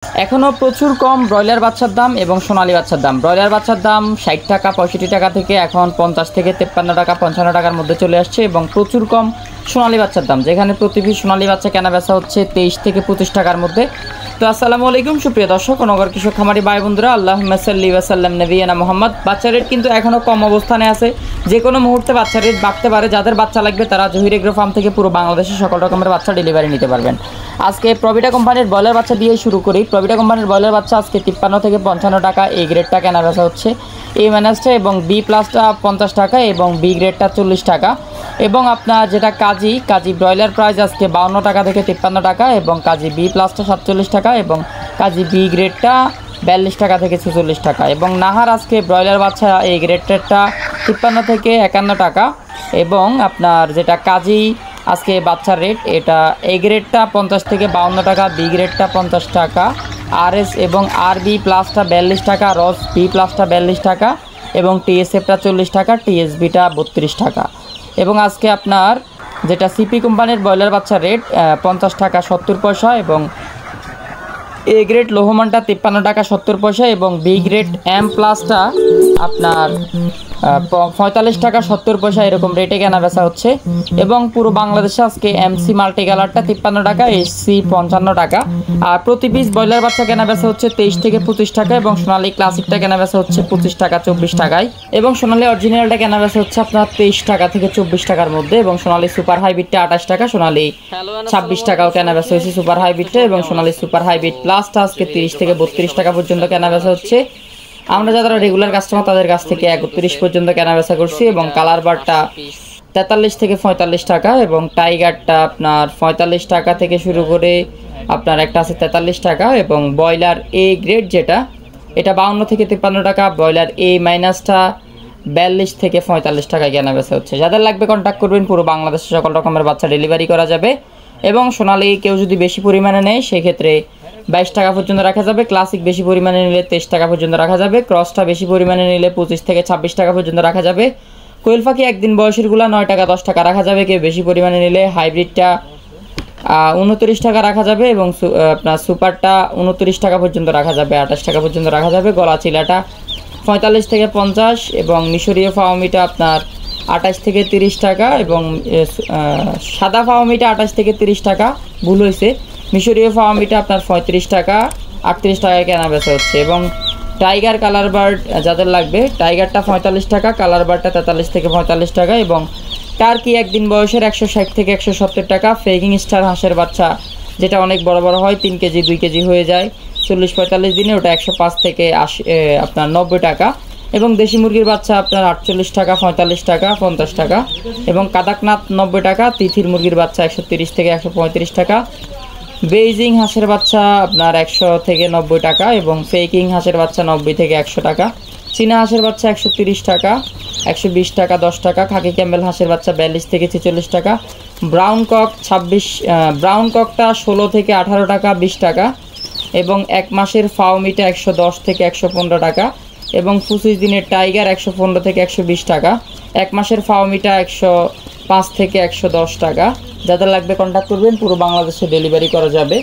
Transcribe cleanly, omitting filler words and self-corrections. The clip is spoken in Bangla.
এখনও প্রচুর কম ব্রয়লার বাচ্চার দাম এবং সোনালী বাচ্চার দাম। ব্রয়লার বাচ্চার দাম 60 টাকা 65 টাকা থেকে এখন 50 থেকে 53 টাকা 55 টাকার মধ্যে চলে আসছে এবং প্রচুর কম সোনালী বাচ্চার দাম, যেখানে প্রতি পিস সোনালী বাচ্চা কেনা বেচা হচ্ছে 23 থেকে 25 টাকার মধ্যে। তো আসসালামু আলাইকুম সুপ্রিয় দর্শক ও নগর কৃষক খামারি ভাই বন্ধুরা, আল্লাহুম্মা সাল্লি ওয়া সাল্লাম নবিয়ানা মুহাম্মদ। বাচ্চা রেট কিন্তু এখনও কম অবস্থানে আছে, যে কোনো মুহূর্তে বাচ্চা রেট বাড়তে পারে। যাদের বাচ্চা লাগবে তারা জহির এগ্রো ফার্ম থেকে পুরো বাংলাদেশে সকল রকমের বাচ্চা ডেলিভারি নিতে পারবেন। আজকে প্রভিটা কোম্পানির ব্রয়লার বাচ্চা দিয়ে শুরু করি। প্রভিটা কোম্পানির ব্রয়লার বাচ্চা আজকে 53 থেকে 55 টাকা এই গ্রেডটা কেনা বেচা হচ্ছে। এ মাইনাসটা এবং বি প্লাসটা 50 টাকা এবং বি গ্রেডটা 40 টাকা। এবং আপনার যেটা কাজী ব্রয়লার প্রাইস আজকে 52 টাকা থেকে 53 টাকা এবং কাজী বি প্লাসটা 47 টাকা এবং কাজী বি গ্রেডটা 42 টাকা থেকে 46 টাকা। এবং নাহার আজকে ব্রয়লার বাচ্চা এই গ্রেডটা 53 থেকে 51 টাকা এবং আপনার যেটা কাজী আজকে বাচ্চার রেট এটা এ গ্রেডটা 50 থেকে 52 টাকা, বি গ্রেডটা 50 টাকা, আর এস এবং আর বি প্লাসটা 42 টাকা, রস বি প্লাসটা 42 টাকা এবং টিএসএফটা 40 টাকা, টিএসবিটা 32 টাকা। এবং আজকে আপনার যেটা সিপি কোম্পানির ব্রয়লার বাচ্চার রেট 50 টাকা 70 পয়সা এবং এ গ্রেড লোহমানটা 53 টাকা 70 পয়সা এবং বি গ্রেড এম প্লাসটা আপনার 45 টাকা 70 পয়সা এরকম রেটে কেনা বেচা হচ্ছে। এবং পুরো বাংলাদেশে আজকে এমসি মাল্টি কালারটা 53 টাকা, এসসি 55 টাকা। আর প্রতি পিস ব্রয়লার বাচ্চা কেনা বেচা হচ্ছে 23 থেকে 25 টাকা এবং সোনালী ক্লাসিকটা কেনা বেচা হচ্ছে 25 টাকা 24 টাকায় এবং সোনালী অরিজিনালটা কেনা বেচা হচ্ছে আপনার 23 টাকা থেকে 24 টাকার মধ্যে এবং সোনালী সুপার হাইব্রিডটা 28 টাকা, সোনালী 26 টাকাও কেনা বেচা হয়েছে সুপার হাইব্রিডটা এবং সোনালী সুপার হাইব্রিড প্লাসটা আজকে 30 থেকে 32 টাকা পর্যন্ত কেনা বেচা হচ্ছে। আমরা যারা রেগুলার কাস্টমার তাদের কাছ থেকে 31 পর্যন্ত কেনা বেচা করছি এবং কালার বারটা 43 থেকে 45 টাকা এবং টাইগারটা আপনার 45 টাকা থেকে শুরু করে আপনার একটা আছে 43 টাকা এবং ব্রয়লার এ গ্রেড যেটা এটা 52 থেকে 53 টাকা, ব্রয়লার এ মাইনাসটা 42 থেকে 45 টাকায় কেনা বেচা হচ্ছে। যাদের লাগবে কন্ট্যাক্ট করবেন, পুরো বাংলাদেশে সকল রকমের বাচ্চা ডেলিভারি করা যাবে। এবং সোনালী কেউ যদি বেশি পরিমাণে নেয় সেক্ষেত্রে 22 টাকা পর্যন্ত রাখা যাবে, ক্লাসিক বেশি পরিমাণে নিলে 23 টাকা পর্যন্ত রাখা যাবে, ক্রসটা বেশি পরিমাণে নিলে 25 থেকে 26 টাকা পর্যন্ত রাখা যাবে। কোয়েল পাখি একদিন বয়সেরগুলো 9 টাকা 10 টাকা রাখা যাবে, কেউ বেশি পরিমাণে নিলে হাইব্রিডটা 29 টাকা রাখা যাবে এবং আপনার সুপারটা 29 টাকা পর্যন্ত রাখা যাবে, 28 টাকা পর্যন্ত রাখা যাবে। গলা চিলাটা 45 থেকে 50 এবং মিশরীয় ফাওমিটা আপনার 28 থেকে 30 টাকা এবং সাদা ফাওমিটা 28 থেকে 30 টাকা, ভুল হয়েছে, মিশরীয় ফাওমিটা আপনার 35 টাকা 38 টাকায় কেনা বেচা হচ্ছে। এবং টাইগার কালার বার্ড যাদের লাগবে, টাইগারটা 45 টাকা, কালার বার্ডটা 43 থেকে 45 টাকা এবং টার্কি একদিন বয়সের 160 থেকে 170 টাকা, ফেকিং স্টার হাঁসের বাচ্চা যেটা অনেক বড় বড় হয় 3 কেজি 2 কেজি হয়ে যায় 40-45 দিনে, ওটা 105 থেকে 80 আপনার 90 টাকা এবং দেশি মুরগির বাচ্চা আপনার 48 টাকা 45 টাকা 50 টাকা এবং কাদাকনাথ 90 টাকা, তিথির মুরগির বাচ্চা 130 থেকে 135 টাকা, বেইজিং হাঁসের বাচ্চা আপনার 100 থেকে 90 টাকা এবং ফেকিং হাঁসের বাচ্চা 90 থেকে 100 টাকা, চীনা হাঁসের বাচ্চা 130 টাকা 120 টাকা 10 টাকা, খাকি ক্যাম্বেল হাঁসের বাচ্চা 42 থেকে 46 টাকা, ব্রাউন কক ব্রাউন ককটা 16 থেকে 18 টাকা 20 টাকা এবং এক মাসের ফাওমিটা 110 থেকে 115 টাকা এবং 25 দিনের টাইগার 115 থেকে 120 টাকা, এক মাসের ফাওমিটা 105 থেকে 110 টাকা। যাদের লাগবে কন্ট্যাক্ট করবেন, পুরো বাংলাদেশে ডেলিভারি করা যাবে।